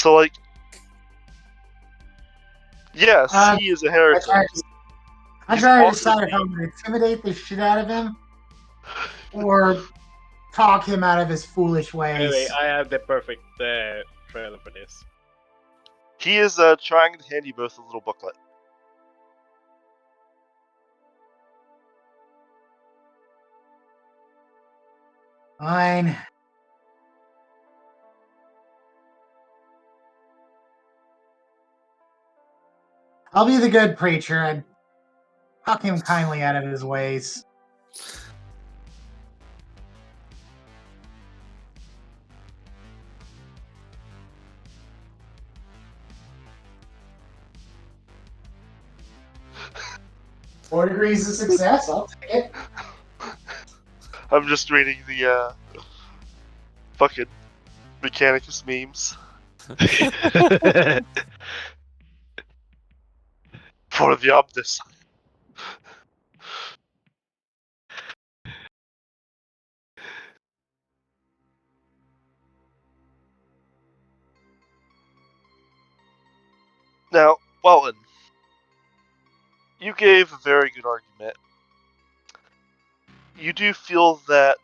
So, like, yes, he is a heretic. I'm trying to decide if I'm going to intimidate the shit out of him or talk him out of his foolish ways. Anyway, I have the perfect trailer for this. He is trying to hand you both a little booklet. Fine. I'll be the good preacher and talk him kindly out of his ways. Four degrees of success, I'll take it. I'm just reading the fucking Mechanicus memes. For the Omnis. Now, Welton, you gave a very good argument. You do feel that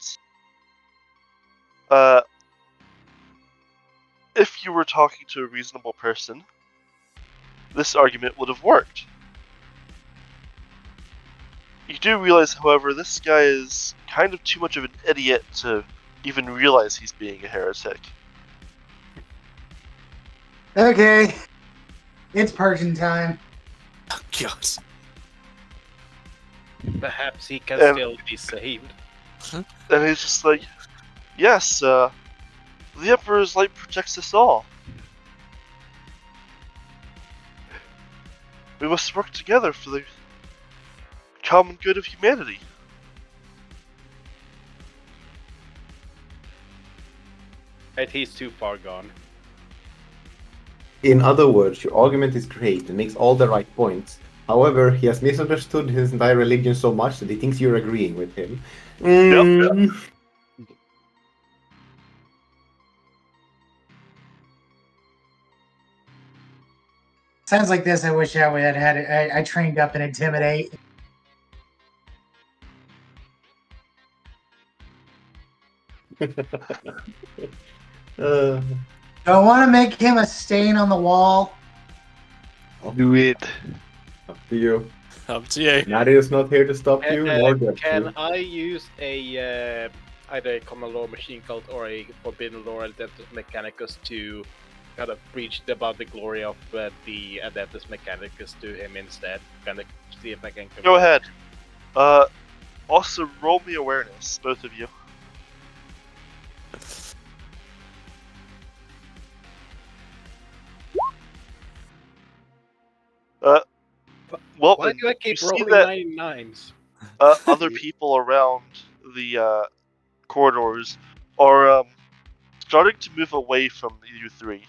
if you were talking to a reasonable person, this argument would have worked. You do realize, however, this guy is kind of too much of an idiot to even realize he's being a heretic. Okay. It's purging time. Oh, God. Perhaps he can still be saved. And he's just like, yes, the Emperor's light protects us all. We must work together for the common good of humanity. Right, he's too far gone. In other words, your argument is great and makes all the right points. However, he has misunderstood his entire religion so much that he thinks you're agreeing with him. Yep. Sounds like this. I wish I had I trained up and intimidate. Don't want to make him a stain on the wall. Do it. Up to you. Up to you. Nadia is not here to stop you, nor get Can you. I use a either a common law machine cult or a forbidden law Adeptus Mechanicus to kind of preach about the glory of the Adeptus Mechanicus to him instead? Kind of see if I can. Go ahead. Also, roll me awareness, both of you. Well, why do I keep you rolling see that 99s? other people around the corridors are starting to move away from you three.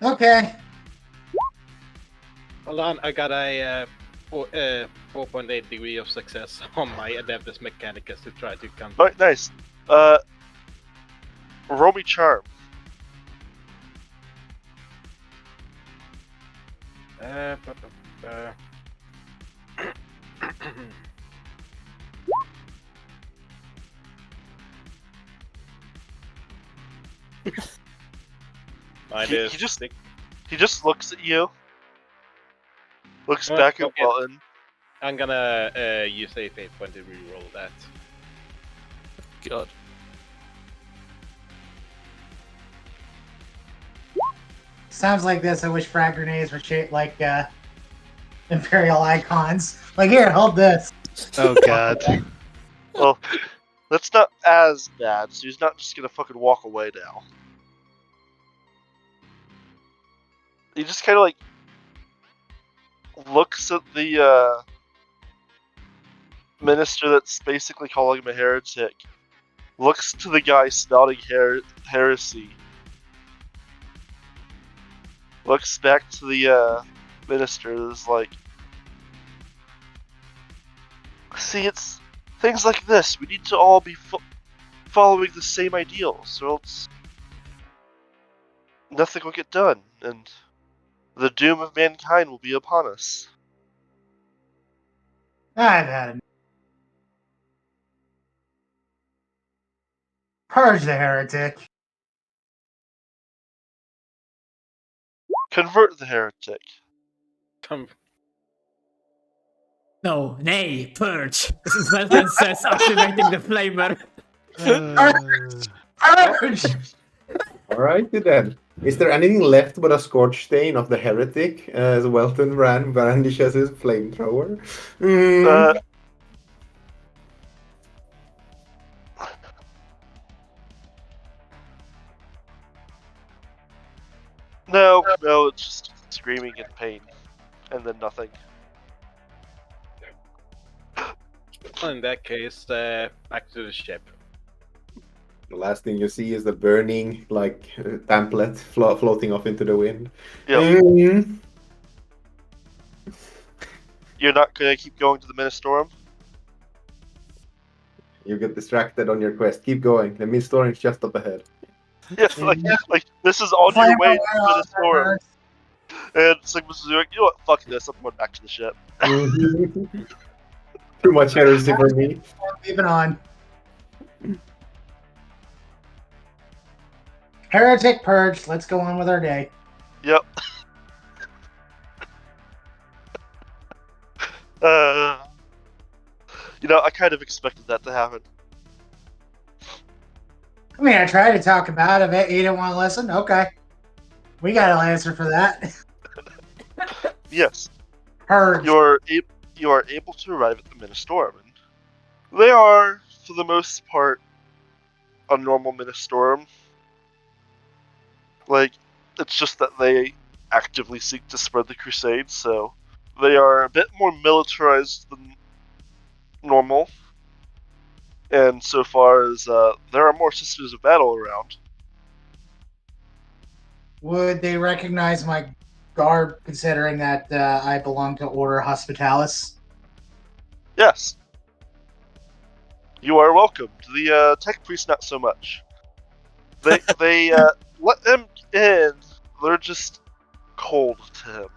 Okay. Hold on, I got a 4.8 degree of success on my Adeptus Mechanicus to try to come. Right, nice. Roll me charm. He just looks at you. Looks back at Welton. I'm gonna use a fate point to reroll that. God. Sounds like this. I wish frag grenades were shaped like Imperial icons. Like, here, hold this. Oh god. Well, that's not as bad, so he's not just gonna fucking walk away now. He just kind of like looks at the minister that's basically calling him a heretic. Looks to the guy spouting heresy. Looks back to the minister that's like, see, it's things like this. We need to all be following the same ideals, or else nothing will get done, and the doom of mankind will be upon us. I've had enough. Purge the heretic. Convert the heretic. No, nay, purge. Svelton says, activating the flamer. Purge! Alrighty then. Is there anything left but a scorch stain of the heretic as Welton brandishes his flamethrower? No, it's just screaming in pain, and then nothing. In that case, back to the ship. The last thing you see is the burning, pamphlet floating off into the wind. Yep. You're not gonna keep going to the Ministorum? You get distracted on your quest. Keep going. The Ministorum's just up ahead. Yeah, like this is on your way to the Ministorum. And Sigma's like, you know what, fuck this, I'm going back to the ship. Too much heresy for me. Keep it on. Heretic purged. Let's go on with our day. Yep. I kind of expected that to happen. I mean, I tried to talk him out of it. He didn't want to listen. Okay. We got an answer for that. Yes. Purge. You are able to arrive at the Ministorum. And they are, for the most part, a normal Ministorum. It's just that they actively seek to spread the Crusade, so they are a bit more militarized than normal. And so far as there are more Sisters of Battle around. Would they recognize my garb, considering that I belong to Order Hospitalis? Yes. You are welcome. The Tech Priest, not so much. They let them in. They're just cold to him,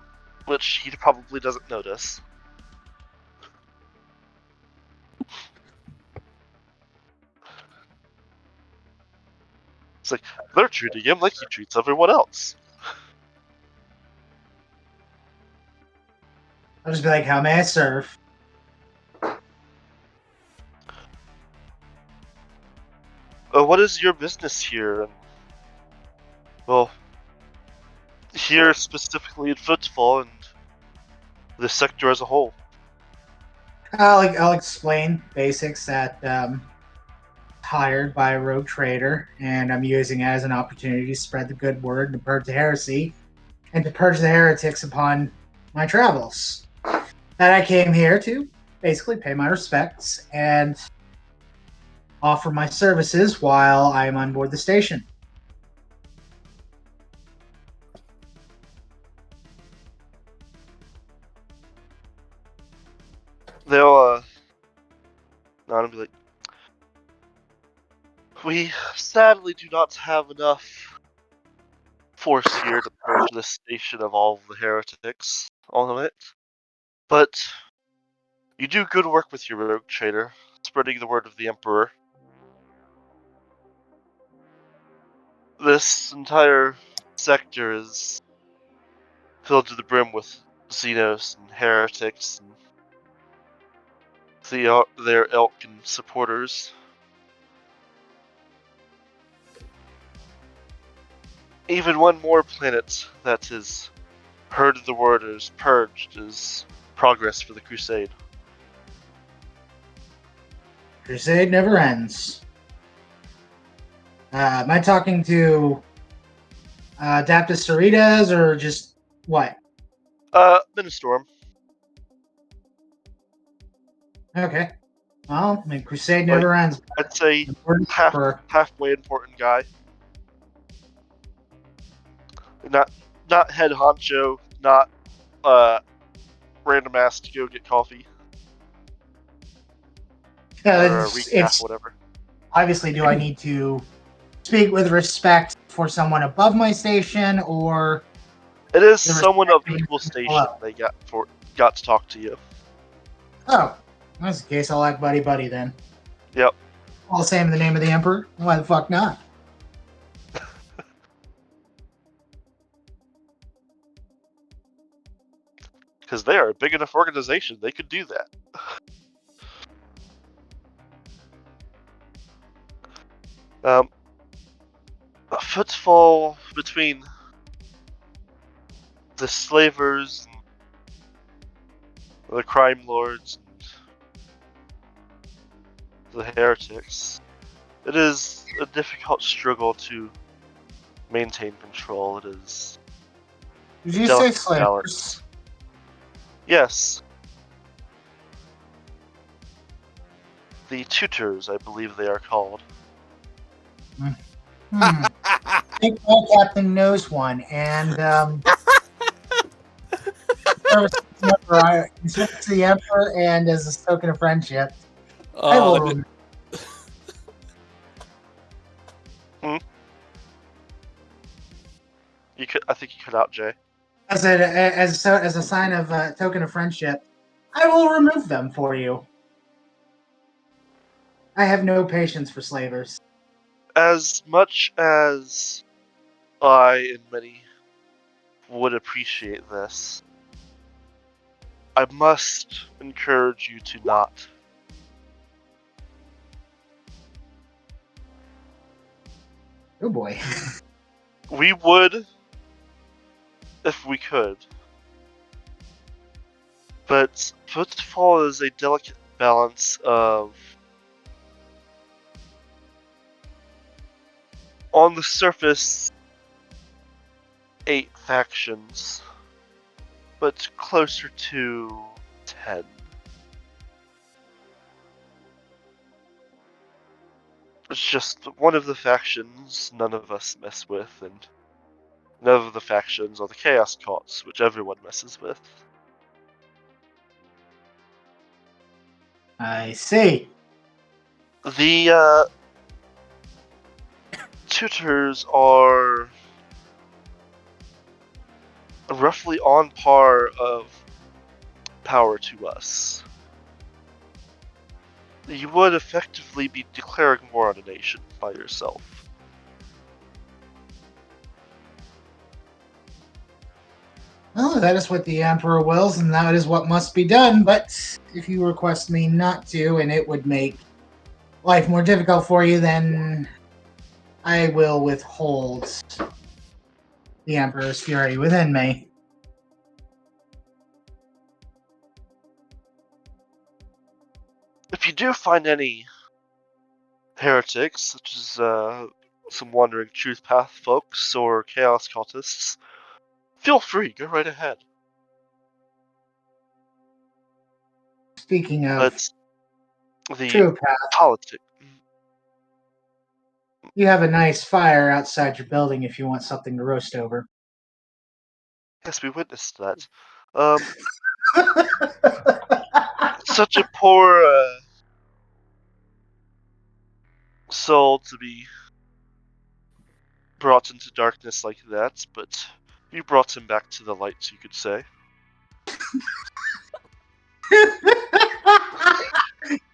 which he probably doesn't notice. It's like, they're treating him like he treats everyone else. I'll just be like, how may I serve? What is your business here? And, well, here specifically in Footfall and the sector as a whole. I'll explain basics that hired by a rogue trader, and I'm using it as an opportunity to spread the good word, to purge the heresy, and to purge the heretics upon my travels. And I came here to basically pay my respects and offer my services while I am on board the station. They'll nod and be like, we sadly do not have enough force here to purge the station of all of the heretics on it. But you do good work with your rogue trader, spreading the word of the Emperor. This entire sector is filled to the brim with Xenos and heretics and their ilk and supporters. Even one more planet that has heard the word and is purged is progress for the Crusade. Crusade never ends. Am I talking to Adaptus Cerritas or just what? Ministorum. Okay. Well, I mean, Crusade never ends. I'd say halfway important guy. Not head honcho, not random ass to go get coffee. Or a recap, whatever. Obviously, do I need to speak with respect for someone above my station, or It is the someone of respect equal of station below? they got to talk to you. Oh, in this case, I'll act buddy buddy then. Yep. All the same in the name of the Emperor. Why the fuck not? Because they are a big enough organization, they could do that. A footfall between the slavers and the crime lords and the heretics. It is a difficult struggle to maintain control. It is Did you say delicate slavers? balance. Yes. The tutors, I believe they are called. I think my captain knows one, and in service to the Emperor and as a token of friendship, I Oh, will. I think you cut out, Jay. As a sign of token of friendship, I will remove them for you. I have no patience for slavers. As much as I and many would appreciate this, I must encourage you to not. Oh boy. We would if we could. But footfall is a delicate balance of, on the surface, 8 factions, but closer to 10. It's just one of the factions none of us mess with, and none of the factions are the Chaos Cults, which everyone messes with. I see. The tutors are roughly on par of power to us. You would effectively be declaring war on a nation by yourself. Well, that is what the Emperor wills, and that is what must be done. But if you request me not to, and it would make life more difficult for you, then I will withhold the Emperor's fury within me. If you do find any heretics, such as some wandering truth path folks or chaos cultists, feel free, go right ahead. Speaking of But the true path, politics. you have a nice fire outside your building if you want something to roast over. Yes, we witnessed that. Such a poor soul to be brought into darkness like that, but you brought him back to the light, you could say.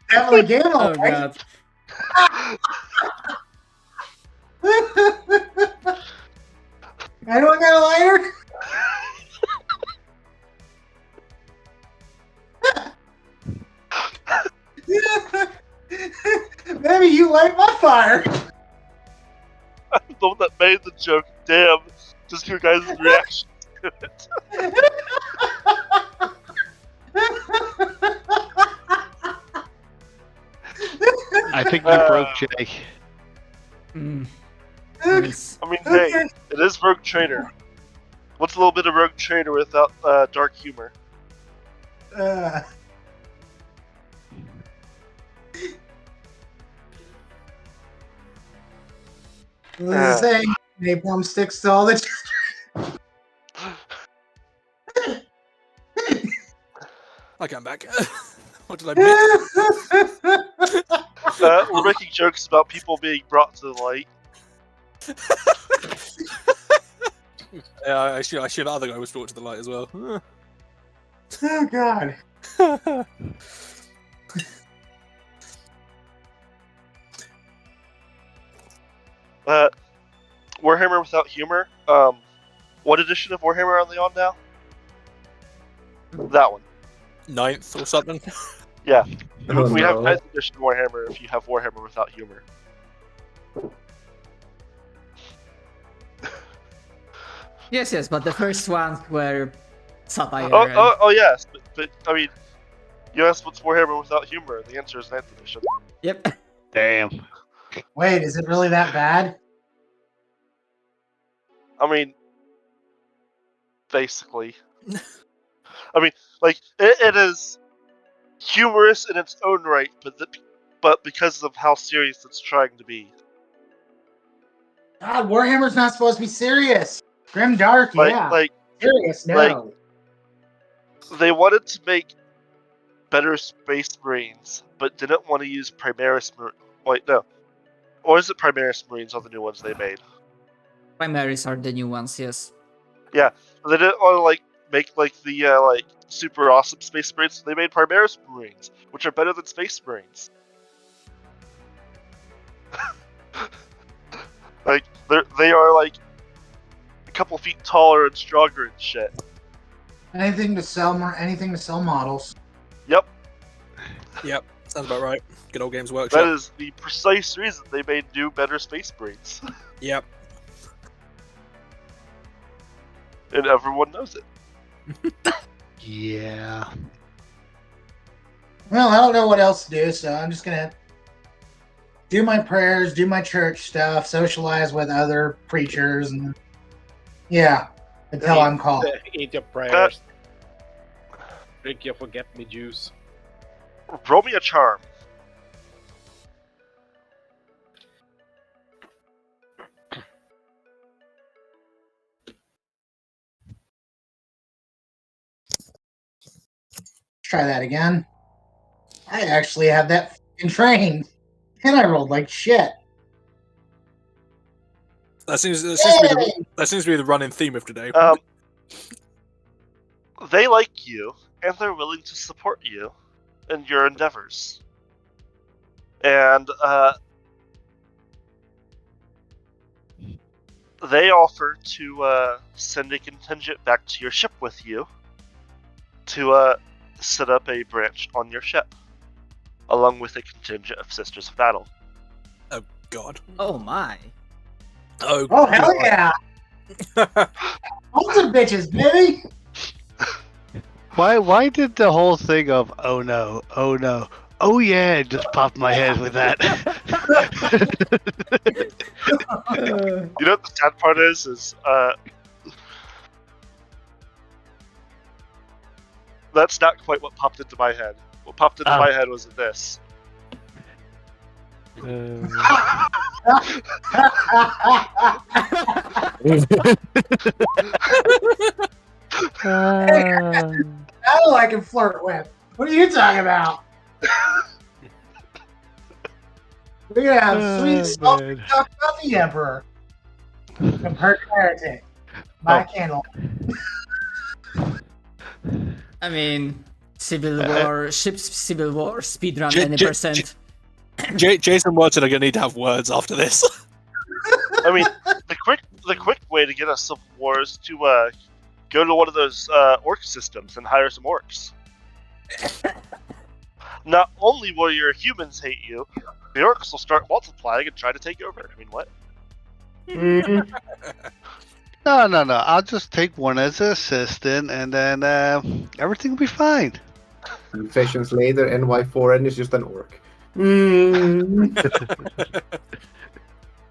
Definitely gave him Oh away. god. Anyone got a lighter? Maybe you light my fire. I'm the one that made the joke, damn. Just your guys' reaction to it. I think you broke Jay. Nice. I mean, hey, it is Rogue Trader. What's a little bit of Rogue Trader without dark humor? The saying, napalm sticks to all the. I come back. What did I miss? We're making jokes about people being brought to the light. Yeah, I assume the other guy was brought to the light as well. Oh God. Warhammer Without Humor. What edition of Warhammer are they on now? That one. 9th or something. Yeah. Oh, We have no. 9th edition Warhammer if you have Warhammer Without Humor. Yes, but the first ones were satire. Oh yes, but I mean, you asked what's Warhammer Without Humor, and the answer is 9th edition. Yep. Damn. Wait, is it really that bad? I mean, basically. I mean, like, it is humorous in its own right, but because of how serious it's trying to be. God, Warhammer's not supposed to be serious. Grim dark, yeah. Like, Serious, no. like- they wanted to make better Space Marines, but didn't want to use Primaris Wait, no. Or is it Primaris Marines on the new ones they made? Primaries are the new ones, yes. They didn't want to, like, make, like, the, like, super awesome Space Marines, so they made Primaris Marines, which are better than Space Marines. Like, they are, like, a couple feet taller and stronger and shit. Anything to sell models. Yep, sounds about right. Good old Games Workshop. That is the precise reason they made new, better Space Marines. Yep. And everyone knows it. Yeah. Well, I don't know what else to do, so I'm just gonna do my prayers, do my church stuff, socialize with other preachers, and yeah, until I'm called. Eat your prayers. Drink your forget-me juice. Roll me a charm. Let's try that again. I actually have that f***ing trained, and I rolled like shit. That seems to be the running theme of today. They like you, and they're willing to support you in your endeavors. And, they offer to, send a contingent back to your ship with you to, set up a branch on your ship, along with a contingent of Sisters of Battle. Oh God. Oh my. Oh. Oh, hell yeah! Awesome bitches, baby! Why did the whole thing of oh no, oh yeah just popped my head with that? You know what the sad part is that's not quite what popped into my head. What popped into my head was this. That'll I can flirt with. What are you talking about? We're gonna have sweet salt man. talk about the Emperor. Compared to Heretic. My candle. I mean, Civil War, speedrun J- any J- percent. Jason Watson are going to need to have words after this. I mean, the quick way to get a Civil War is to go to one of those orc systems and hire some orcs. Not only will your humans hate you, the orcs will start multiplying and try to take over. I mean, what? No. I'll just take one as an assistant, and then everything will be fine. Sessions later, NY4N is just an orc.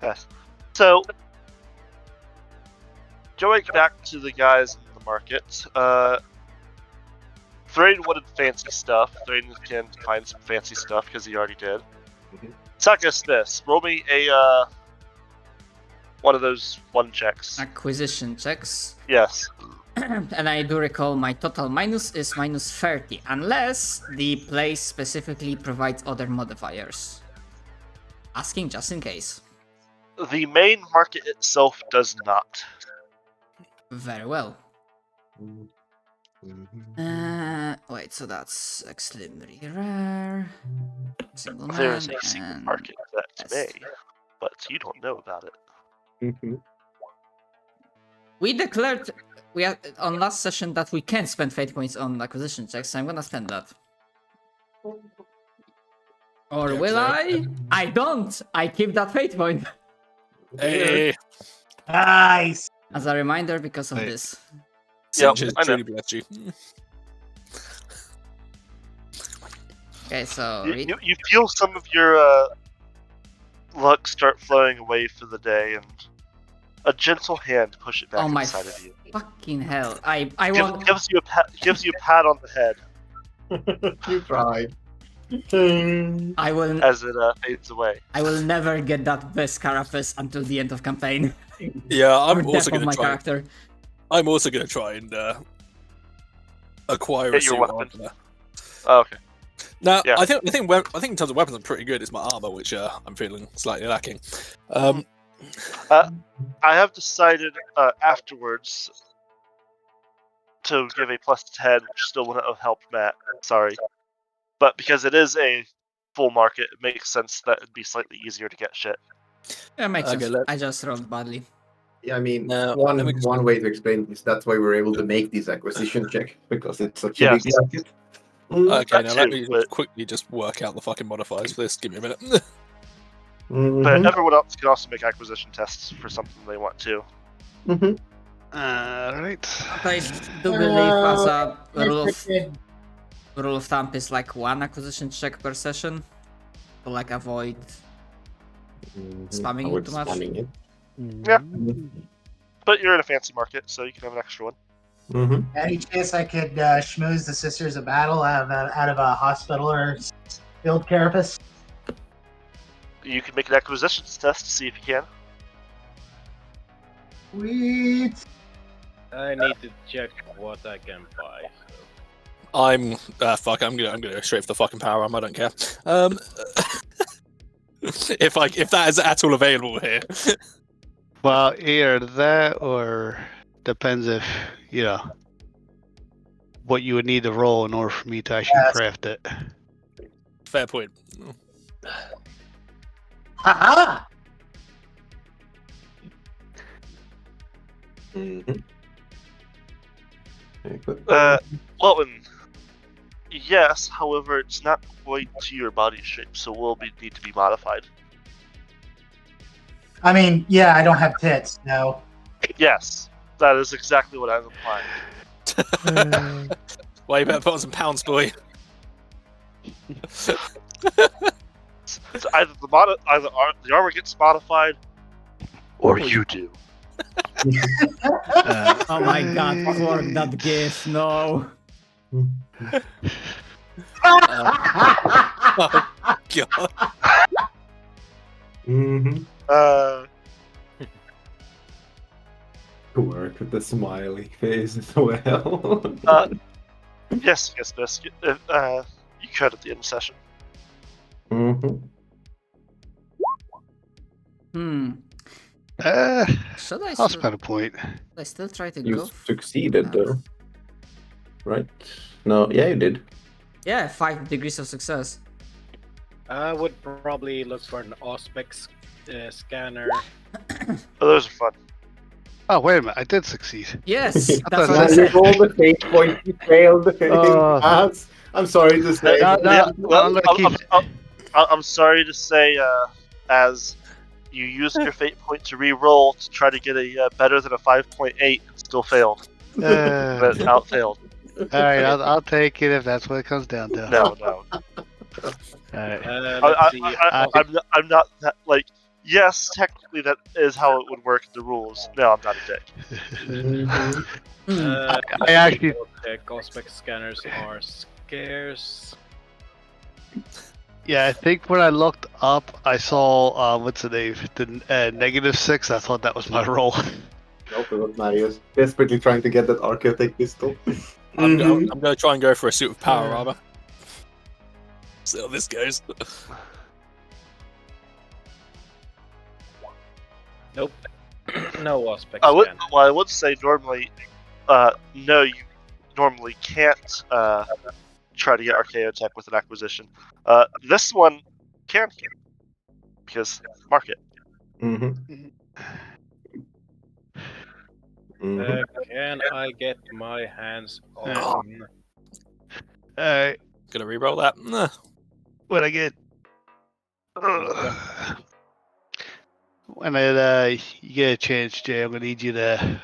Yes. So, going back to the guys in the market, Thrain wanted fancy stuff. Thrain can find some fancy stuff because he already did. Suck us this. Roll me a one of those one checks. Acquisition checks. Yes. And I do recall my total minus is minus 30, unless the place specifically provides other modifiers. Asking just in case. The main market itself does not. Very well. Mm-hmm. Wait, so that's extremely rare. Single man There is a secret and market that yes. may, but you don't know about it. We declared on last session that we can spend fate points on acquisition checks, so I'm gonna spend that. Or Yeah, will so- I? I don't! I keep that fate point. Hey, Nice. As a reminder because of Wait. this. Yep, Singe I know. truly blessed you. Okay, so You feel some of your luck start flowing away for the day, and a gentle hand push it back oh my inside of you. fucking hell. I want Gives you a pat on the head You tried. I will as it fades away. I will never get that best carapace until the end of campaign. Yeah, Or I'm death also of gonna my try. character. I'm also gonna try and acquire Get a your suit weapon. armor. Oh, okay. Now, Yeah. I think in terms of weapons, I'm pretty good. It's my armor, which I'm feeling slightly lacking. I have decided afterwards to give a plus 10, which still wouldn't have helped Matt. Sorry. But because it is a full market, it makes sense that it'd be slightly easier to get shit. That makes Okay, sense. I just rolled badly. Yeah, I mean, No, let me just- one way to explain this, that's why we're able to make these acquisition check, because it's such a Yes. big market. Okay, That now let too, me just but- quickly just work out the fucking modifiers for this. Give me a minute. But everyone else can also make acquisition tests for something they want to. Alright. But I do believe as a I rule of thumb is like one acquisition check per session. To like avoid spamming it too much. Yeah. But you're in a fancy market, so you can have an extra one. Any chance I could schmooze the Sisters of Battle out of a hospital or field carapace? You can make an acquisitions test to see if you can. Sweet. I need to check what I can buy. So. I'm fuck. I'm gonna go straight for the fucking power armor. I don't care. If that is at all available here. Well, either that or depends if, what you would need to roll in order for me to actually Yes. craft it. Fair point. Haha! Well, yes, however, it's not quite to your body shape, so will need to be modified. I mean, yeah, I don't have tits, no. Yes, that is exactly what I'm implying. Well, you better put on some pounds, boy. So either the armor gets modified, or you do. Oh my god, fork that gif, no. Oh, God. Work with the smiley face as well. Yes, you could at the end of the session. Should I I'll still, spend a point. I still try to You go? succeeded, though. Right? No, yeah, you did. Yeah, 5 degrees of success. I would probably look for an Auspex scanner. Oh, those are fun. Oh, wait a minute. I did succeed. Yes, I that's thought what I that- said. You rolled the fate point, you failed in Oh. class. I'm sorry to say. No, Yeah, I'm gonna keep. I'm sorry to say, as you used your fate point to re-roll to try to get a better than a 5.8, and still failed. But out-failed. Alright, I'll take it if that's what it comes down to. No. Alright. Let's see. I'm not that, like, yes, technically that is how it would work in the rules. No, I'm not a dick. I actually- Auspex scanners are scarce. Yeah, I think when I looked up, I saw, what's the name? The -6. I thought that was my roll. Nope, it was Marius. Desperately trying to get that architect pistol. I'm going to try and go for a suit of power armor. See how this goes. Nope. No aspect I would. scan. Well, I would say normally, no, you normally can't try to get Archaeo Tech with an acquisition. This one can because market. Mm-hmm. Mm-hmm. Can I get my hands on? Alright, Gonna reroll that. Nah. what I get? When you get a chance, Jay, I'm gonna need you to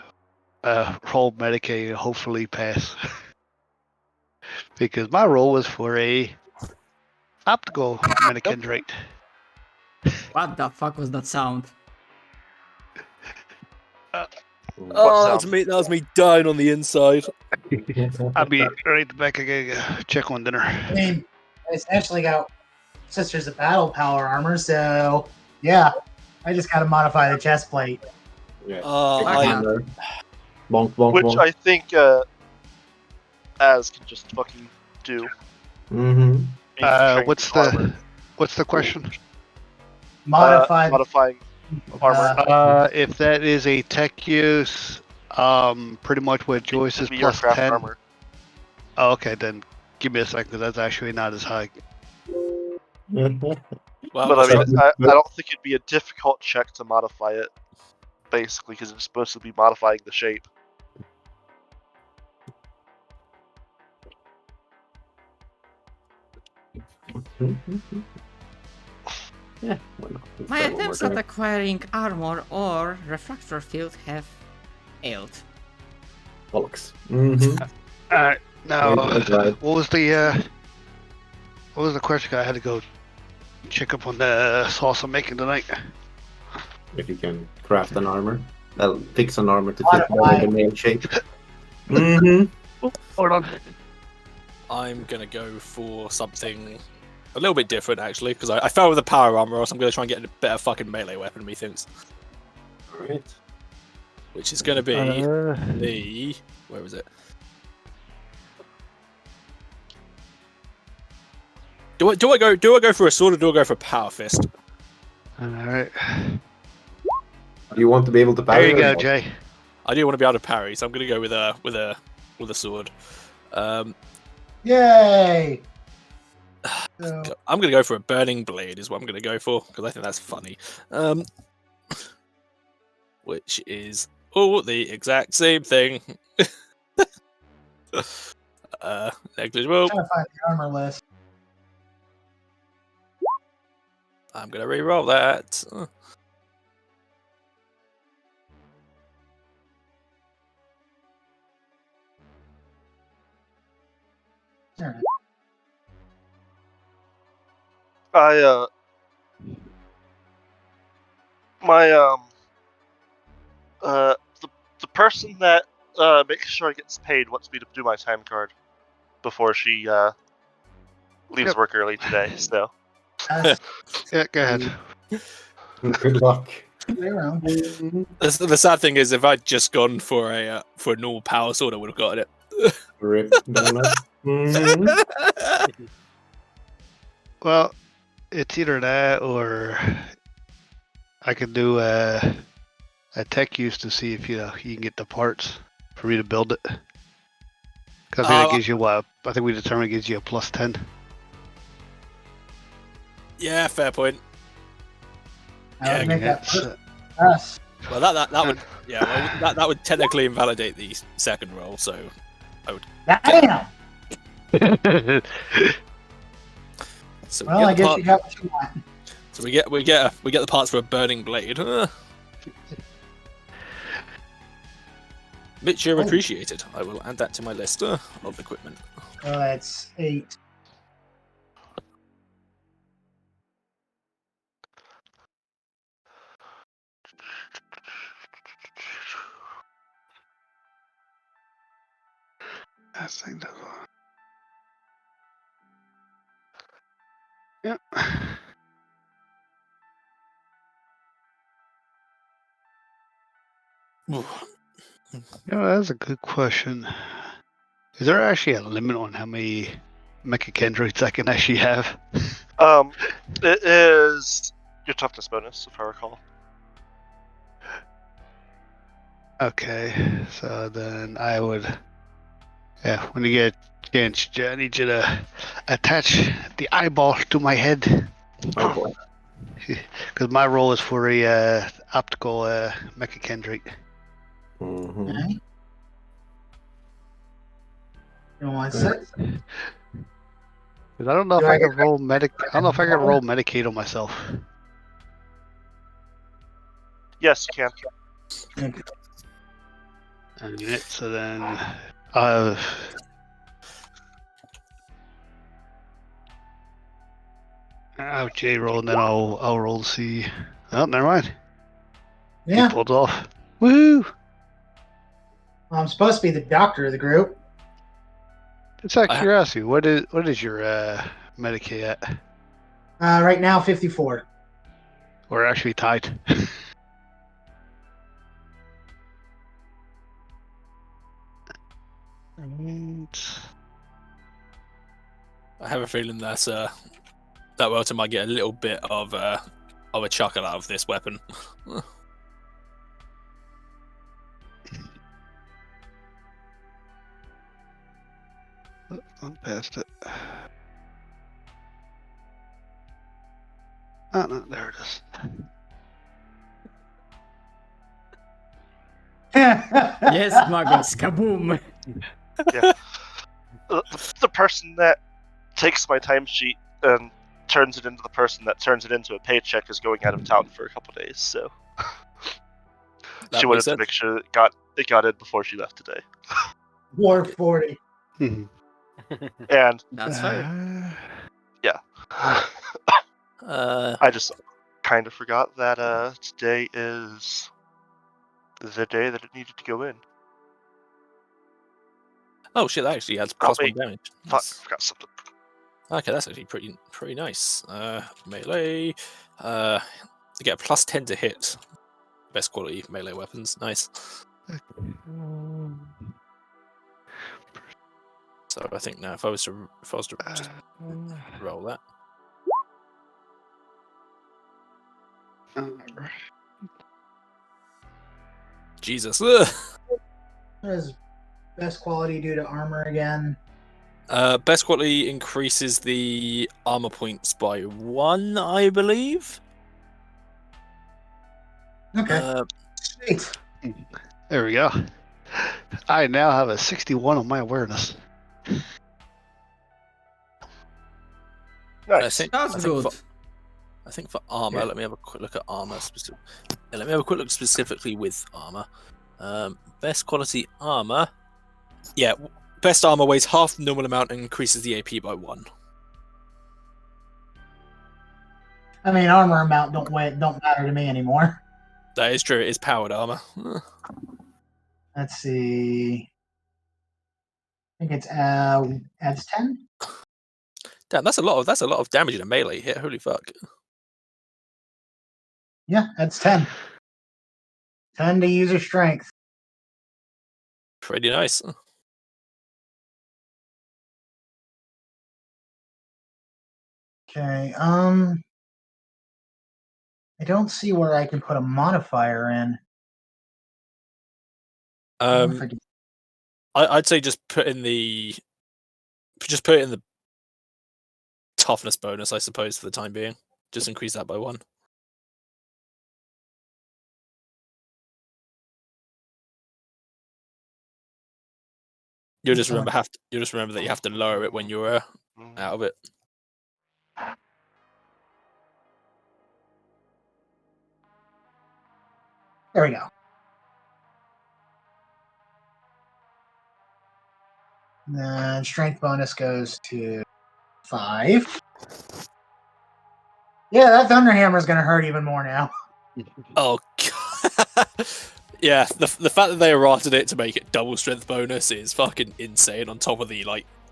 roll Medicaid and hopefully pass. Because my roll was for a optical Medicaid. What the fuck was that sound? Oh, sound? that was me dying on the inside. I'll be right back again. Check on dinner. I mean, I essentially got Sisters of Battle power armor, so yeah, I just gotta modify the chest plate. Yeah. I- Hammer. Bonk, bonk, Which bonk. I think Az can just fucking do. Mm-hmm. What's the question? Modify modifying armor. If that is a tech use, pretty much what Joyce is Be your plus craft 10. armor. Oh, okay, then give me a second. That's actually not as high. Well, But I mean, so- I don't think it'd be a difficult check to modify it, basically, because it's supposed to be modifying the shape. Yeah. Why not? Let's My try one more attempts at try. acquiring armor or refractor field have failed. Bollocks. Mm-hmm. Alright, now, That's right. what was the question? I had to go check up on the sauce I'm making tonight. If you can craft an armor. I'll fix an armor to fit more the nail shape. Mm-hmm. Hold on. I'm gonna go for something a little bit different, actually, because I fell with a power armor, or else I'm gonna try and get a better fucking melee weapon, methinks. Alright. Which is gonna be the... Where was it? Do I go for a sword or do I go for a power fist? Alright. Do you want to be able to parry? There you or go, not? Jay. I do want to be able to parry, so I'm gonna go with a sword. Yay! So, I'm gonna go for a burning blade, is what I'm gonna go for, because I think that's funny. Which is the exact same thing. Negligible. trying to find the armor list. I'm gonna re-roll that. There it is. The person that makes sure I gets paid wants me to do my time card before she leaves Yep. work early today. So Yeah, go ahead. Good luck. Stay around. The sad thing is, if I'd just gone for a normal power sword, I would have gotten it. Rip donut. Mhm. Well, it's either that or I can do a tech use to see if you can get the parts for me to build it. Because I think it gives you what? I think we determined it gives you a plus 10. Yeah, fair point. I would Yeah, make that It's, first us. Well, that would that would technically invalidate the second roll. So Damn! so Well, I we get the guess you got what you want. so we get the parts for a burning blade. Which are Oh. appreciated. I will add that to my list of equipment. That's 8. I think that's all. Yeah. That's a good question. Is there actually a limit on how many mechakendroids I can actually have? it is your toughness bonus, if I recall. Okay, so then I would. Yeah, when you get a chance, I need you to attach the eyeball to my head. Oh boy. Because my role is for a optical mecha kendrick. Mm-hmm. Okay. You know what I said? Because I don't know if I can roll medic. I don't know if I can roll Medicaid on myself. Yes, you can. Okay. Alright, so then I'll J roll and then I'll roll to see. Oh, never mind. Yeah. He pulled it off. Woohoo! Well, I'm supposed to be the doctor of the group. Just out of curiosity, what is your Medicaid at? Right now, 54. We're actually tied. I have a feeling that Welton might get a little bit of a chuckle out of this weapon. I'm past it. Oh no, there it is. Yes, Magus, kaboom! The person that takes my timesheet and turns it into the person that turns it into a paycheck is going out of town for a couple days, so she wanted to make sure it got in before she left today. War 40. And That's fair. yeah. I just kind of forgot that today is the day that it needed to go in. Oh shit, that actually adds plus 1 damage. Fuck, I forgot something. Okay, that's actually pretty nice. Melee. You get a plus 10 to hit. Best quality melee weapons. Nice. So I think now if I was to just roll that. Jesus. What is best quality due to armor again? Best quality increases the armor points by 1, I believe. Okay. Sweet. There we go. I now have a 61 on my awareness. Nice. That's good. I think for armor, let me have a quick look at armor. Let me have a quick look specifically with armor. Best quality armor. Yeah, best armor weighs half the normal amount and increases the AP by 1. I mean, armor amount don't matter to me anymore. That is true. It is powered armor. Let's see. I think it's adds 10. Damn, that's a lot of damage in a melee hit. Holy fuck. Yeah, that's 10. 10 to user strength. Pretty nice. Okay. I don't see where I can put a modifier in. I'd say just put it in the toughness bonus, I suppose, for the time being. Just increase that by 1. You'll just remember that you have to lower it when you're out of it. There we go. Then strength bonus goes to 5. Yeah, that Thunderhammer is going to hurt even more now. Oh, God. Yeah, the fact that they errated it to make it double strength bonus is fucking insane on top of the,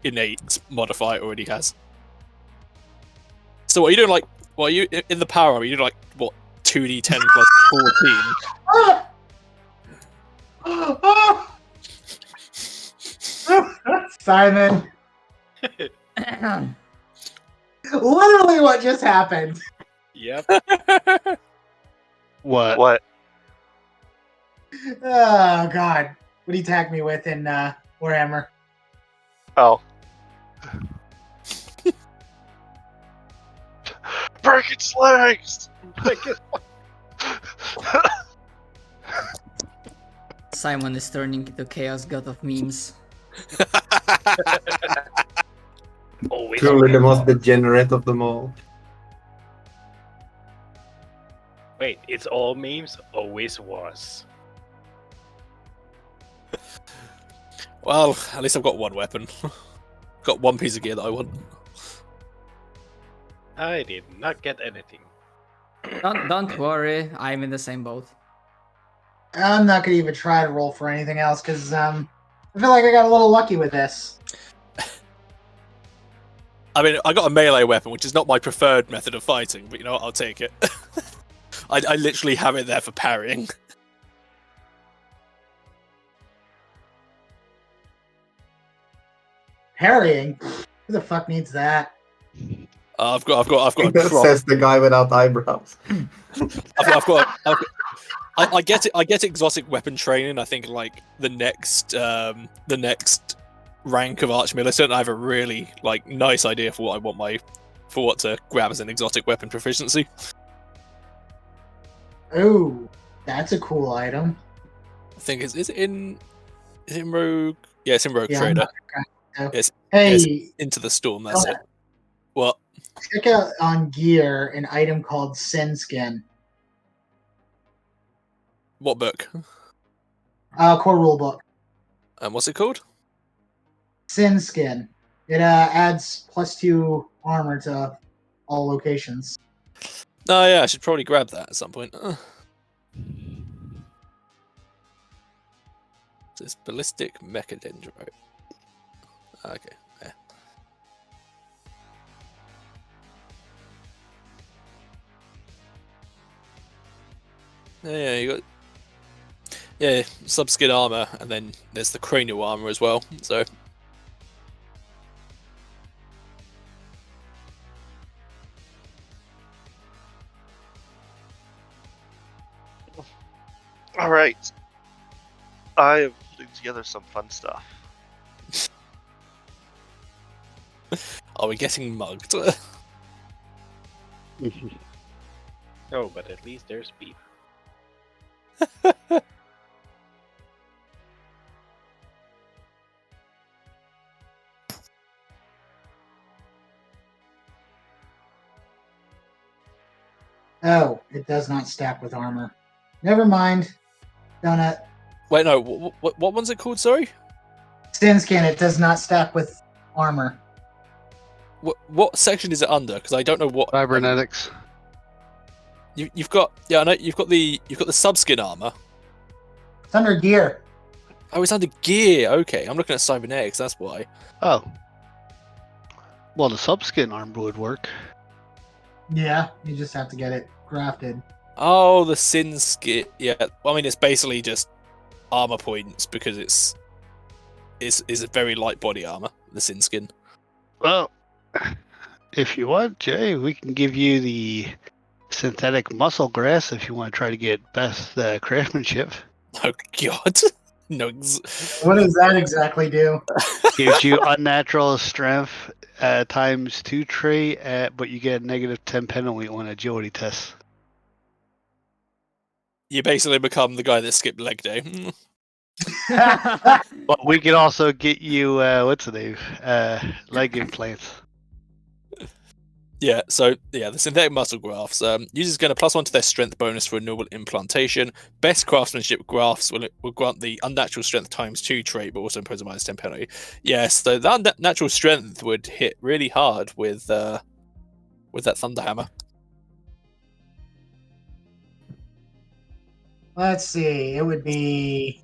innate modifier it already has. So what are you doing, are you in the power armor, you do 2d10 plus 14? Simon. Literally what just happened. Yep. What? Oh God, what do you attack me with in Warhammer? Oh. Break its legs! Simon is turning into chaos god of memes. Always Truly the was. most degenerate of them all. Wait, it's all memes? Always was. Well, at least I've got one weapon. Got one piece of gear that I want. I did not get anything. Don't worry, I'm in the same boat. I'm not gonna even try to roll for anything else because I feel like I got a little lucky with this. I mean, I got a melee weapon, which is not my preferred method of fighting, but you know what, I'll take it. I literally have it there for parrying. Parrying? Who the fuck needs that? I've got a crop. Says the guy without eyebrows. I get exotic weapon training. I think like the next rank of arch militant. I have a really like nice idea for what to grab as an exotic weapon proficiency. Oh, that's a cool item. I think is it in Rogue? Yeah, it's in Rogue Yeah, Trader. Hey, It's Into the Storm. That's it. What? check out on gear an item called Sin Skin. What book? Core rulebook. What's it called? Sin Skin. It adds +2 armor to all locations. Oh yeah, I should probably grab that at some point. It's ballistic mechadendrite. Okay, yeah. Yeah, you got subskin armor, and then there's the cranial armor as well. So Alright. I am putting together some fun stuff. are we getting mugged? Oh, but at least there's beef. Oh, it does not stack with armor. Never mind. Donut. Wait, no. What one's it called? Sorry. Sin Skin, it does not stack with armor. What section is it under? Because I don't know what. Cybernetics. You've got I know you've got the subskin armor. It's under gear. Oh, it's under gear. Okay, I'm looking at cybernetics. That's why. Oh. Well, the subskin armor would work. Yeah, you just have to get it grafted. Oh, the sin skin. Yeah, I mean it's basically just armor points because it's a very light body armor. The sin skin. Well, if you want, Jay, we can give you the synthetic muscle grass if you want to try to get best craftsmanship. Oh God. No. What does that exactly do? Gives you unnatural strength ×2 trait, but you get a -10 penalty on agility tests. You basically become the guy that skipped leg day. But we can also get you what's the name? Leg implants. Yeah, so the synthetic muscle grafts. Users get a +1 to their strength bonus for a normal implantation. Best craftsmanship grafts will grant the unnatural strength ×2 trait, but also impose a -10 penalty. Yes, so that unnatural strength would hit really hard with that Thunderhammer. Let's see. It would be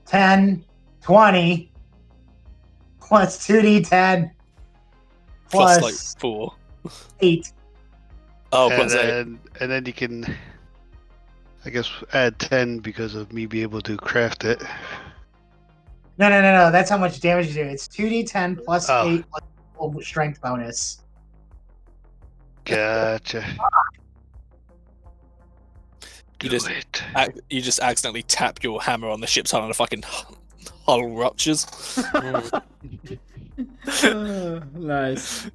10, 20 plus 2d10 Plus like 4. 8. Oh, and plus 8. And then you can, I guess, add 10 because of me being able to craft it. No. That's how much damage you do. It's 2d10 plus 8 plus full strength bonus. Gotcha. You just accidentally tap your hammer on the ship's hull and the fucking hull ruptures. Nice.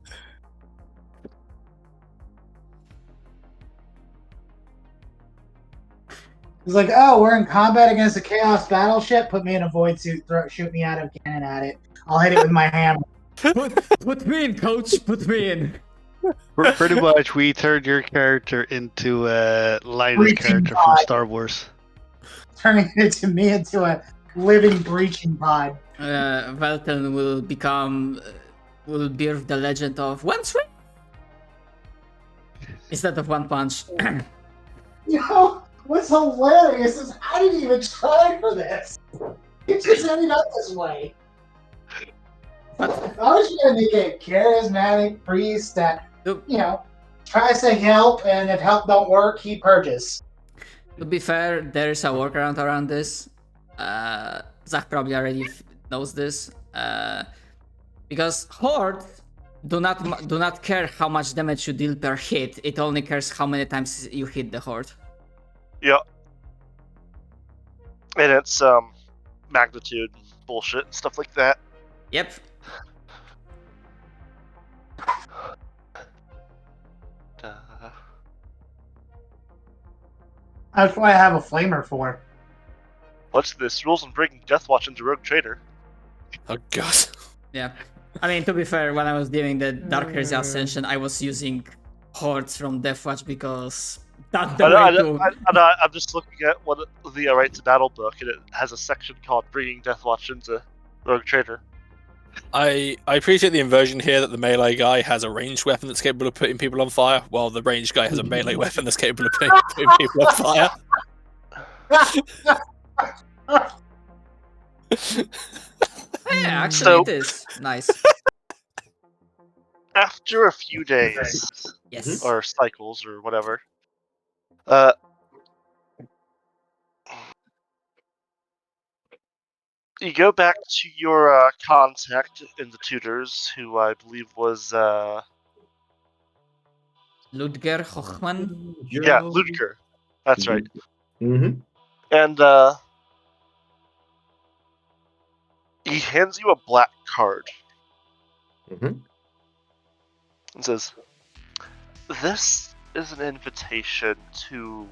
It's like, oh, we're in combat against a Chaos battleship. Put me in a void suit. Shoot me out of cannon at it. I'll hit it with my hammer. Put me in, coach. Put me in. Pretty much, we turned your character into Linus' Breaching character from pod. Star Wars. Turning me into a living breaching pod. Velton will birth the legend of one swing instead of one punch. You know, what's hilarious is I didn't even try for this. It just ended up this way. I was trying to get a charismatic priest that, tries to help, and if help don't work, he purges. To be fair, there is a workaround around this. Zach probably already knows this. Because Horde do not care how much damage you deal per hit. It only cares how many times you hit the Horde. Yeah. And it's magnitude bullshit and stuff like that. Yep. That's what I have a flamer for. What's this? Rules on bringing Deathwatch into Rogue Trader. Oh god. Yeah. I mean, to be fair, when I was doing the Dark Heresy Ascension, I was using Hordes from Deathwatch because that's the way to... I'm just looking at what the Right to Battle book, and it has a section called Bringing Deathwatch into Rogue Trader. I appreciate the inversion here that the melee guy has a ranged weapon that's capable of putting people on fire, while the ranged guy has a melee weapon that's capable of putting people on fire. Yeah, actually it is. Nice. After a few days, Yes. or cycles, or whatever, you go back to your contact in the tutors, who I believe was Ludger Hochman. yeah, Ludger. That's right. Mm-hmm. And he hands you a black card Mm-hmm. and says, "This is an invitation to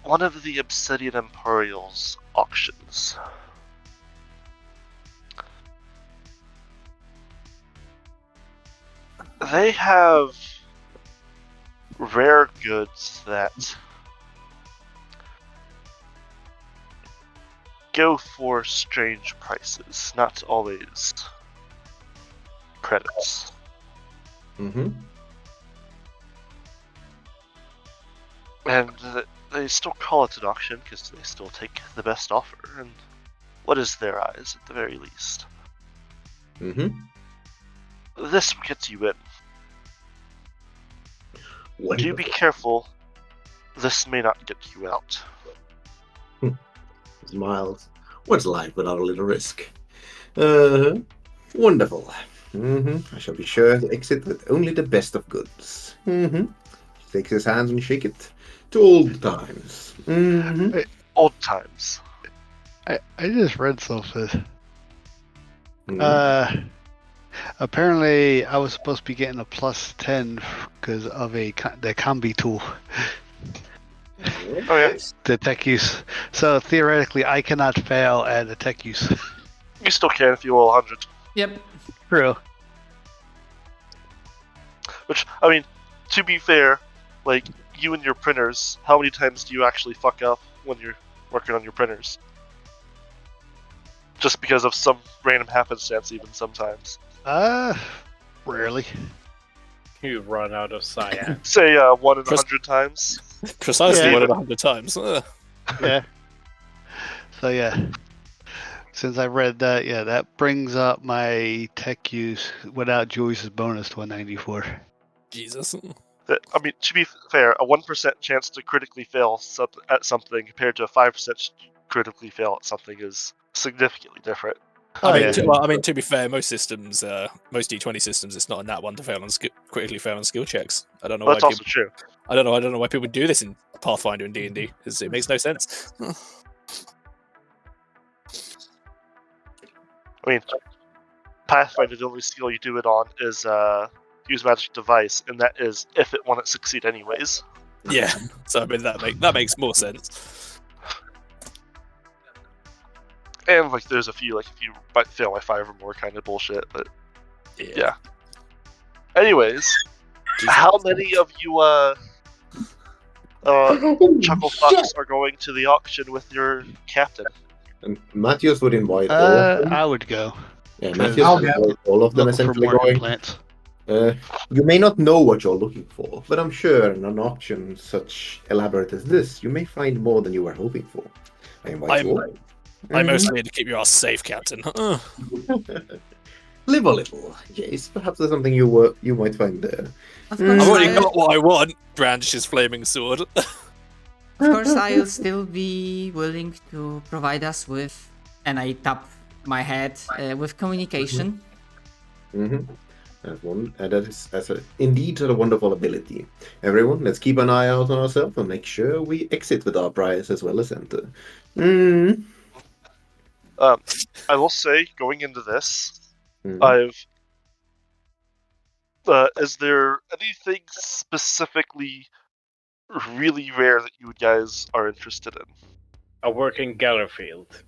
one of the Obsidian Imperial's auctions. They have rare goods that go for strange prices, not always credits. Mm-hmm. And they still call it an auction because they still take the best offer, and what is their eyes at the very least. Mm-hmm. This gets you in. Do be careful. This may not get you out." Smiles. What's life without a little risk? Wonderful. I shall be sure to exit with only the best of goods. Shakes his hands and shake it to old times. Old times. I just read something. Mhm. Apparently, I was supposed to be getting a +10 because of the combi tool, Oh yeah. the tech use. So theoretically, I cannot fail at the tech use. You still can if you roll 100. Yep. True. Which, I mean, to be fair, like, you and your printers, how many times do you actually fuck up when you're working on your printers? Just because of some random happenstance, even sometimes. Rarely. You run out of cyan. Say 1 in 100 times. Precisely Yeah. 1 in 100 times. Yeah. So yeah. Since I read that, yeah, that brings up my tech use without Joyce's bonus to 194. Jesus. I mean, to be fair, a 1% chance to critically fail at something compared to a 5% critically fail at something is significantly different. Oh, I mean, yeah. to be fair, most systems, most D20 systems, it's not a nat 1 to fail on critically fail on skill checks. I don't know That's why also true. I don't know why people do this in Pathfinder and D&D because it makes no sense. I mean, Pathfinder, the only skill you do it on is use magic device, and that is if it won't succeed anyways. Yeah, so I mean that makes more sense. And like, there's a few like if you might fail by 5 or more kind of bullshit, but yeah. Anyways, how many of you Chuckle Fucks are going to the auction with your captain? And Matthias would invite all of them. I would go. Yeah, 'cause Matthias I'll would go. invite all of them Looking for essentially more going. implants. You may not know what you're looking for, but I'm sure in an auction such elaborate as this, you may find more than you were hoping for. I invite you all. I'm mostly here to keep your ass safe, Captain. Live a little, Jace. Perhaps there's something you might find there. Of I've course, already got what I want. Brandishes flaming sword. Of course, I'll still be willing to provide us with, and I tap my head with communication. Mm-hmm. That is indeed a wonderful ability. Everyone, let's keep an eye out on ourselves and make sure we exit with our prize as well as enter. I will say, going into this, Mhm. is there anything specifically really rare that you guys are interested in? A working gather field.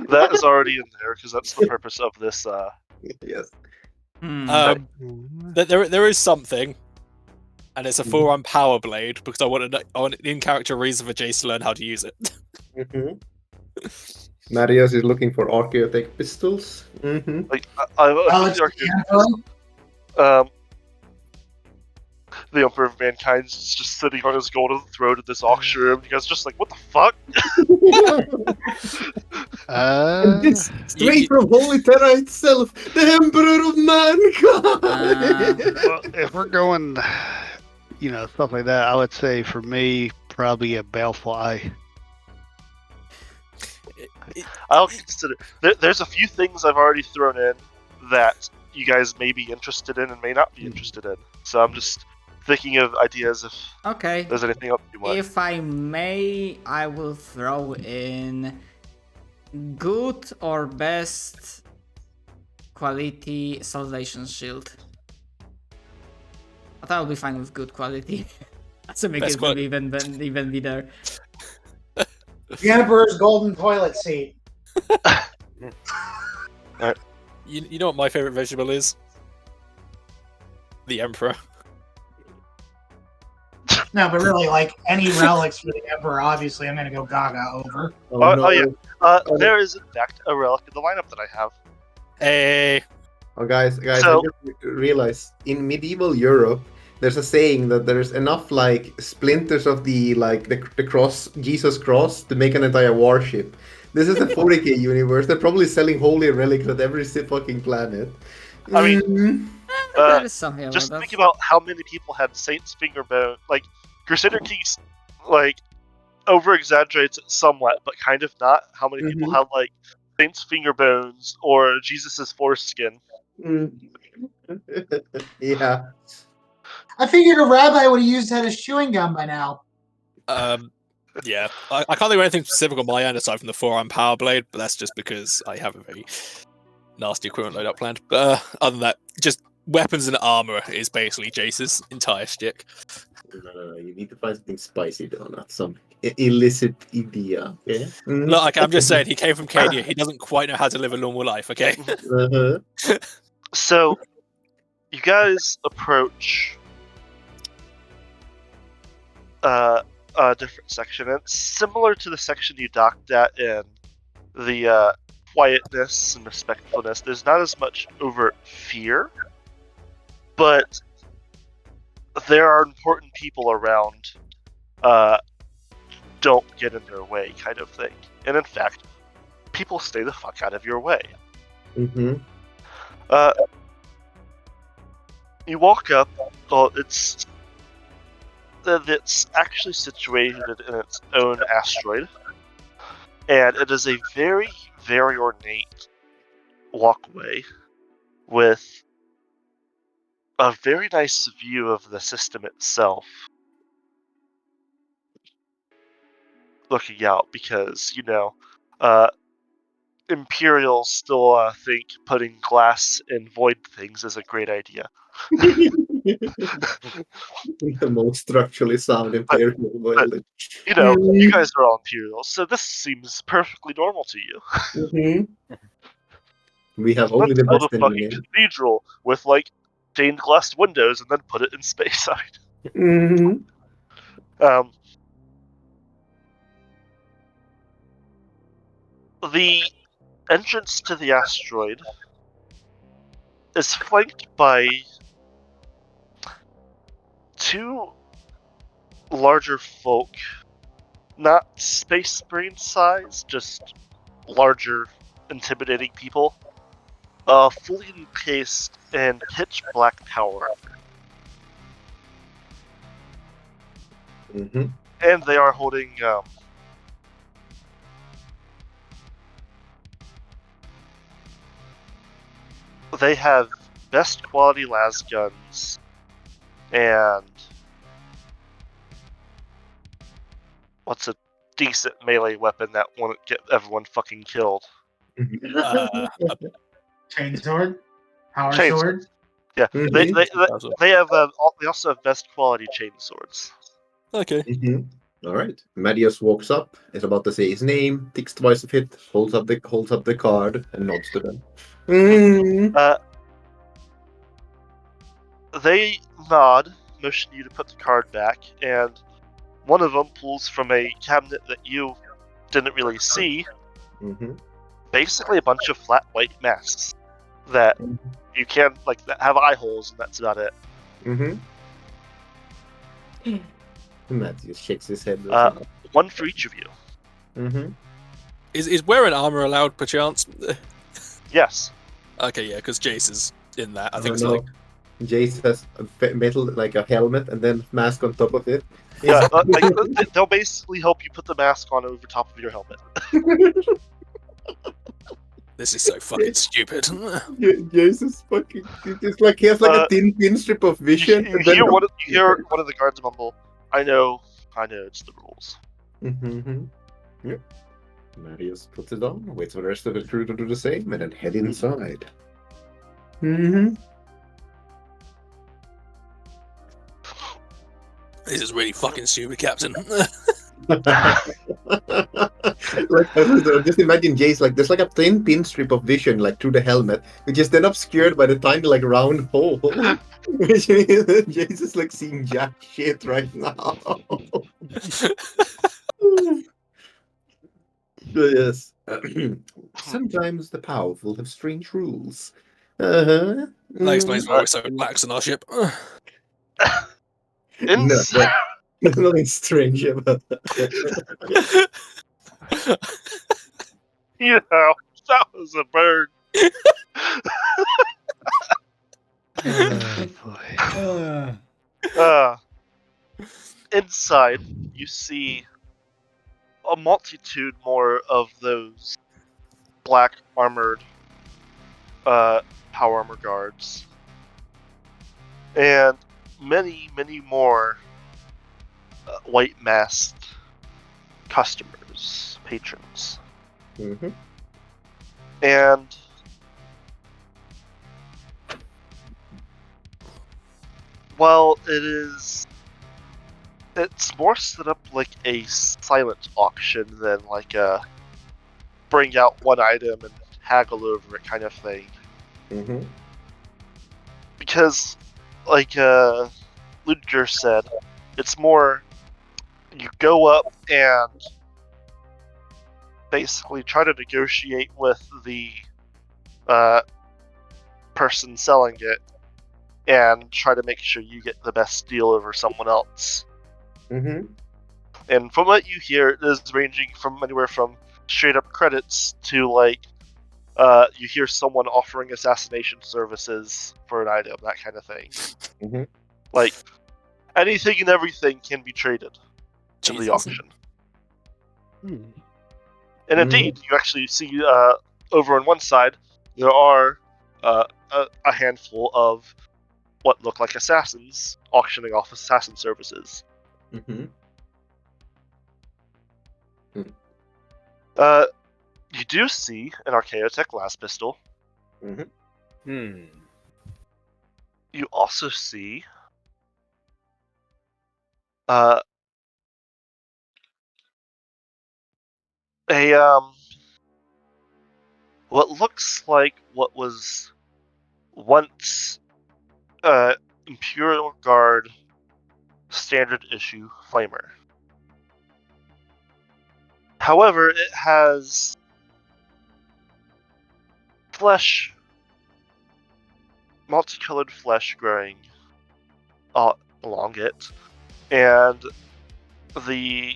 That is already in there because that's the purpose of this. Yes. There is something, and it's a forearm power blade because I want an in-character reason for Jace to learn how to use it. Mm-hmm. Marius is looking for archaeotech pistols. Mm-hmm. Like Alex, the Emperor of Mankind's just sitting on his golden throne at this auction room. You guys just like, what the fuck? And this straight from Holy Terra itself, the Emperor of Mankind. Well, if we're going, stuff like that, I would say for me, probably a baleful eye. I'll consider. There's a few things I've already thrown in that you guys may be interested in and may not be interested in. So I'm just thinking of ideas if Okay. there's anything else you want. If I may, I will throw in good or best quality salvation shield. But I'll be fine with good quality. Assuming Best it will even be there. The Emperor's golden toilet seat. You know what my favorite vegetable is? The Emperor. No, but really, like any relics for the Emperor, obviously, I'm gonna go Gaga over. Yeah. There is in fact a relic in the lineup that I have. Hey. Oh, guys, So- I just realized in medieval Europe, there's a saying that there's enough like splinters of the cross, Jesus cross, to make an entire warship. This is the 40k universe. They're probably selling holy relics at every fucking planet. I mean, Mhm. There is something about Just that. think about how many people had Saint's Fingerbone. Like, Crusader Kings, like, over exaggerates it somewhat, but kind of not. How many people have, like, Saint's Fingerbones or Jesus' foreskin? Yeah. I figured a rabbi would have used that as chewing gum by now. Yeah, I can't think of anything specific on my end aside from the forearm power blade, but that's just because I have a very nasty equipment loadout planned. But other than that, just weapons and armor is basically Jace's entire shtick. No, you need to find something spicy though, not some illicit idea. Okay? Look, I'm just saying, he came from Cadia. He doesn't quite know how to live a normal life, okay? Uh-huh. So, you guys approach a different section. It's similar to the section you docked at in the quietness and respectfulness. There's not as much overt fear, but there are important people around. Don't get in their way, kind of thing. And in fact, people stay the fuck out of your way. Mm-hmm. You walk up. Well, it's actually situated in its own asteroid, and it is a very, very ornate walkway with a very nice view of the system itself. Looking out because, Imperials still think putting glass in void things is a great idea. The most structurally sound Imperial building. You guys are all Imperials, so this seems perfectly normal to you. We have only the Let's best build a fucking engineers. cathedral with stained glass windows and then put it in space side. The entrance to the asteroid is flanked by two larger folk, not space marine size, just larger, intimidating people, fully encased in pitch black power. And they are holding they have best quality las guns and what's a decent melee weapon that won't get everyone fucking killed? Chainsword? Power Chainsaw. sword? Yeah, they also have best quality chainswords. Okay. All right. Medius walks up, is about to say his name, ticks twice of it, holds up the card, and nods to them. They nod, motion you to put the card back, and one of them pulls from a cabinet that you didn't really see, basically a bunch of flat white masks that you can that have eye holes, and that's about it. Matthew shakes his head. One for each of you. Is wearing armor allowed, perchance? Yes. Okay, yeah, because Jace is in that. I think it's like Jace has a metal, like a helmet, and then mask on top of it. Yeah, they'll basically help you put the mask on over top of your helmet. This is so fucking stupid. Jace is fucking. It's like he has a thin strip of vision. You hear one of the guards mumble, I know, it's the rules. Yep. Marius puts it on, waits for the rest of the crew to do the same, and then head inside. This is really fucking stupid, Captain. Just imagine Jace, there's a thin strip of vision through the helmet, which is then obscured by the tiny round hole. Which means that Jace is seeing jack shit right now. Yes. Sometimes the powerful have strange rules. That explains why we're so lax on our ship. No, there's nothing strange about that. That was a bird. Oh, boy. Inside, you see a multitude more of those black armored power armor guards, and many more white masked customers, patrons. And while it's more set up like a silent auction than a bring out one item and haggle over it kind of thing. Because, Ludger said, it's more you go up and basically try to negotiate with the person selling it and try to make sure you get the best deal over someone else. And from what you hear, it is ranging from anywhere from straight up credits to you hear someone offering assassination services for an item, that kind of thing. Anything and everything can be traded in the auction. And indeed, you actually see over on one side there are a handful of what look like assassins auctioning off assassin services. Mm-hmm. You do see an Archaeotech las pistol. Hmm. You also see a what looks like what was once Imperial Guard standard issue flamer. However, it has flesh, multicolored flesh growing along it, and the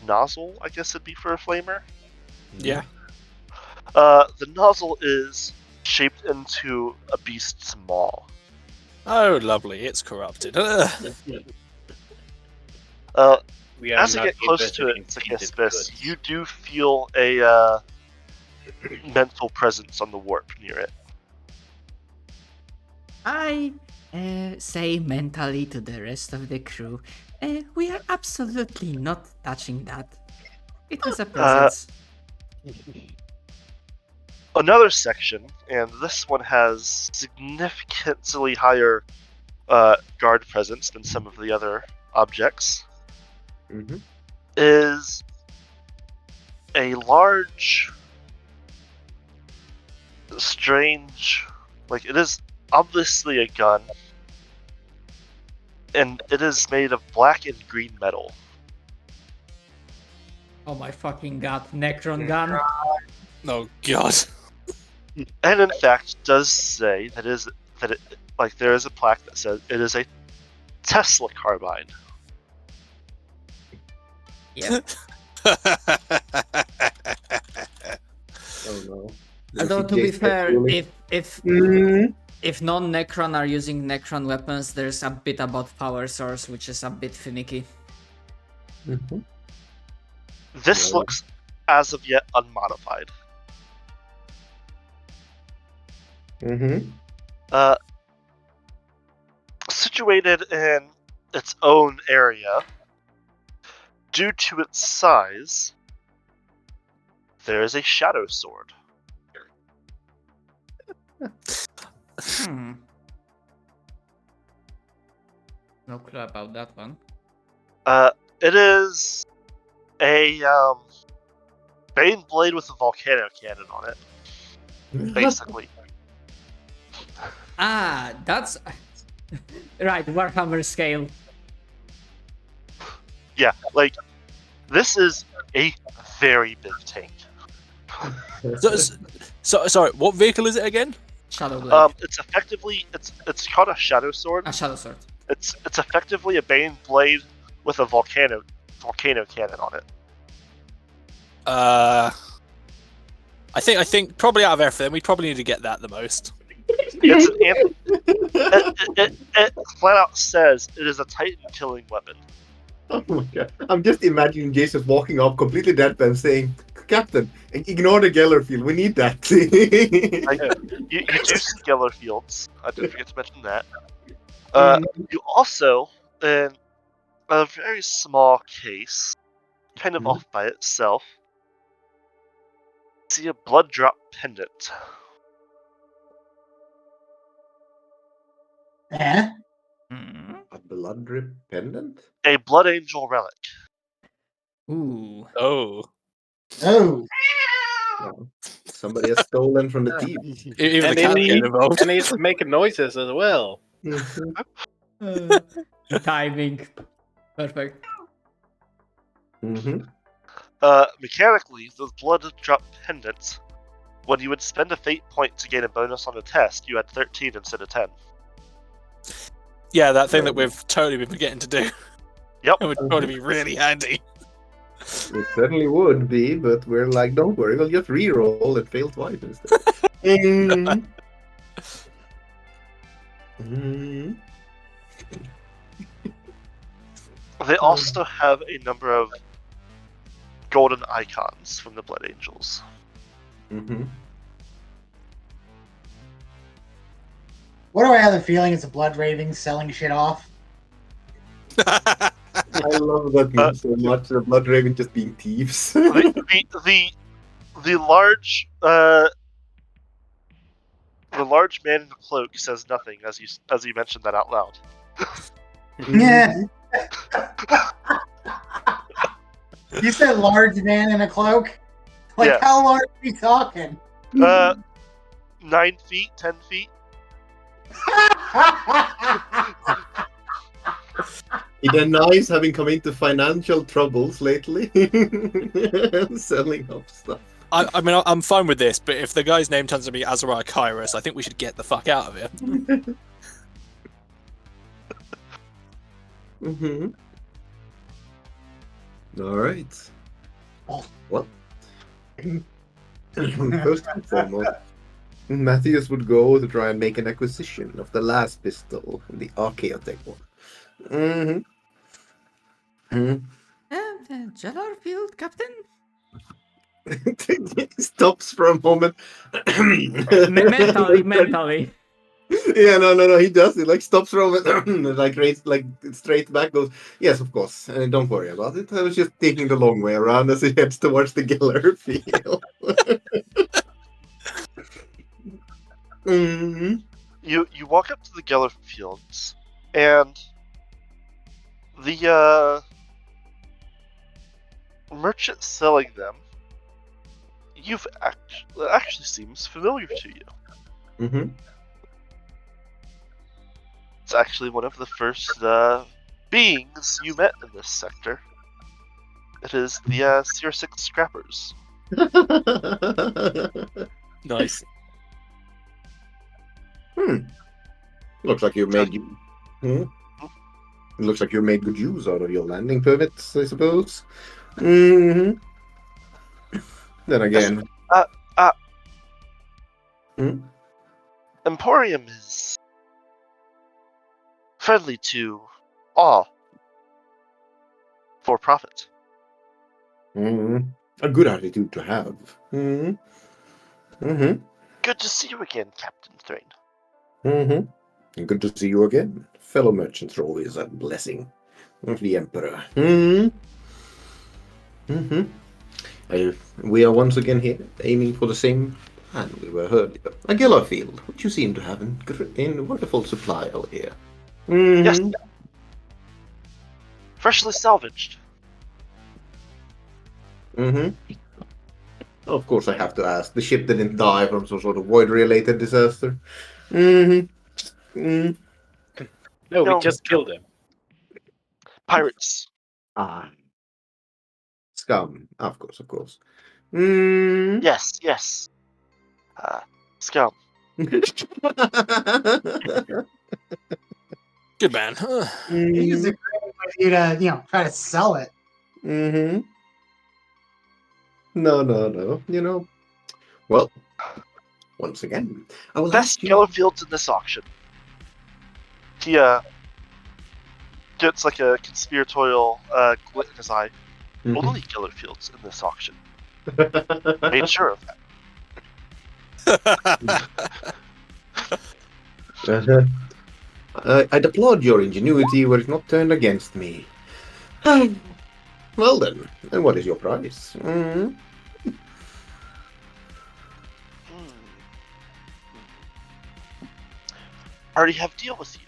nozzle, I guess it'd be for a flamer. Yeah. The nozzle is shaped into a beast's maw. Oh, lovely. It's corrupted. Ugh. We are As you not get close to interested it, in Zacchaeus, tainted goods. you do feel a mental presence on the warp near it. I say mentally to the rest of the crew, we are absolutely not touching that. It has a presence. Another section, and this one has significantly higher guard presence than some of the other objects, Mm-hmm. is a large, strange, like it is obviously a gun, and it is made of black and green metal. Oh my fucking god, Necron gun. Oh, God. And in fact, does say that there is a plaque that says it is a Tesla carbine. Yeah. Oh no. Although to be fair, if Mm-hmm. if non-Necron are using Necron weapons, there's a bit about power source, which is a bit finicky. Mm-hmm. This Yeah. looks, as of yet, unmodified. Mm-hmm. Situated in its own area, due to its size, there is a shadow sword. No clue about that one. It is a Bane blade with a volcano cannon on it, basically. Ah, that's right. Warhammer scale. Yeah, like this is a very big tank. So, sorry, what vehicle is it again? Shadow blade. It's effectively it's called a shadow sword. A shadow sword. It's effectively a Bane blade with a volcano cannon on it. I think probably out of everything, we probably need to get that the most. It's it flat out says it is a Titan killing weapon. Oh my god. I'm just imagining Jason walking up completely deadpan saying, Captain, ignore the Geller field, we need that. You do see Geller fields. I did forget to mention that. Mm-hmm. You also, in a very small case, kind of Mhm. off by itself, see a blood drop pendant. Eh? A blood drip pendant? A blood angel relic. Ooh. Oh, Oh. Somebody has stolen from the team. even And the cat it- get involved. And it's making noises as well. Timing. Perfect. Mm-hmm. Mechanically, the blood drop pendant, when you would spend a fate point to gain a bonus on a test, you had 13 instead of 10. Yeah, that thing that we've totally been forgetting to do. Yep. It would probably be really handy. It certainly would be, but we're like, don't worry, we'll just re-roll and fail twice instead. Mm. Mm. They also have a number of golden icons from the Blood Angels. Mm-hmm. What do I have the feeling it's a blood raving selling shit off? I love that meme so much. The Blood Raven just being thieves. The large man in the cloak says nothing as you mentioned that out loud. Yeah. You said large man in a cloak? Like, Yes. how large are we talking? 9 feet, 10 feet. He denies having come into financial troubles lately. Selling off stuff. I mean, I'm fine with this, but if the guy's name turns to be Azariah Kairos, I think we should get the fuck out of here. Mm-hmm. All right. Well, first and foremost, Matthias would go to try and make an acquisition of the last pistol, the Archaeotech one. Mm-hmm. Jellar Field, Captain? He stops for a moment. Mentally. Yeah, no. He does. He like stops for a moment, like raised, like straight back. Goes, yes, of course. Don't worry about it. I was just taking the long way around as he heads towards the Geller field. Mm-hmm. You walk up to the Geller fields, and the merchant selling them, actually seems familiar to you. Mm-hmm. It's actually one of the first beings you met in this sector. It is the Seer 6 Scrappers. Nice. Looks like you made Looks like you made good use out of your landing permits, I suppose. Mm-hmm. Then again. Emporium is friendly to all for profit. Mm-hmm. A good attitude to have. Mm-hmm. Mm-hmm. Good to see you again, Captain Thrain. Mm-hmm. And good to see you again. Fellow merchants are always a blessing of the Emperor. Mm-hmm. Mm-hmm. We are once again here, aiming for the same plan we were earlier. A Geller field, which you seem to have in wonderful supply out here. Mm-hmm. Yes. Freshly salvaged. Mm-hmm. Of course, I have to ask. The ship didn't die from some sort of void-related disaster. Mm-hmm. Mm. No, we No. just killed him. Pirates. Ah. Scum. Of course. Mm. Yes. Scum. Good man. He used a credit with you to, try to sell it. Mm-hmm. No. Well, once again, I will Best ask you. Geller fields in this auction. He gets like a conspiratorial glint in his eye. Mhm. Only Geller fields in this auction. Made sure of that. I'd applaud your ingenuity were it not turned against me. Well then, and what is your price? Mm-hmm. Already have a deal with you.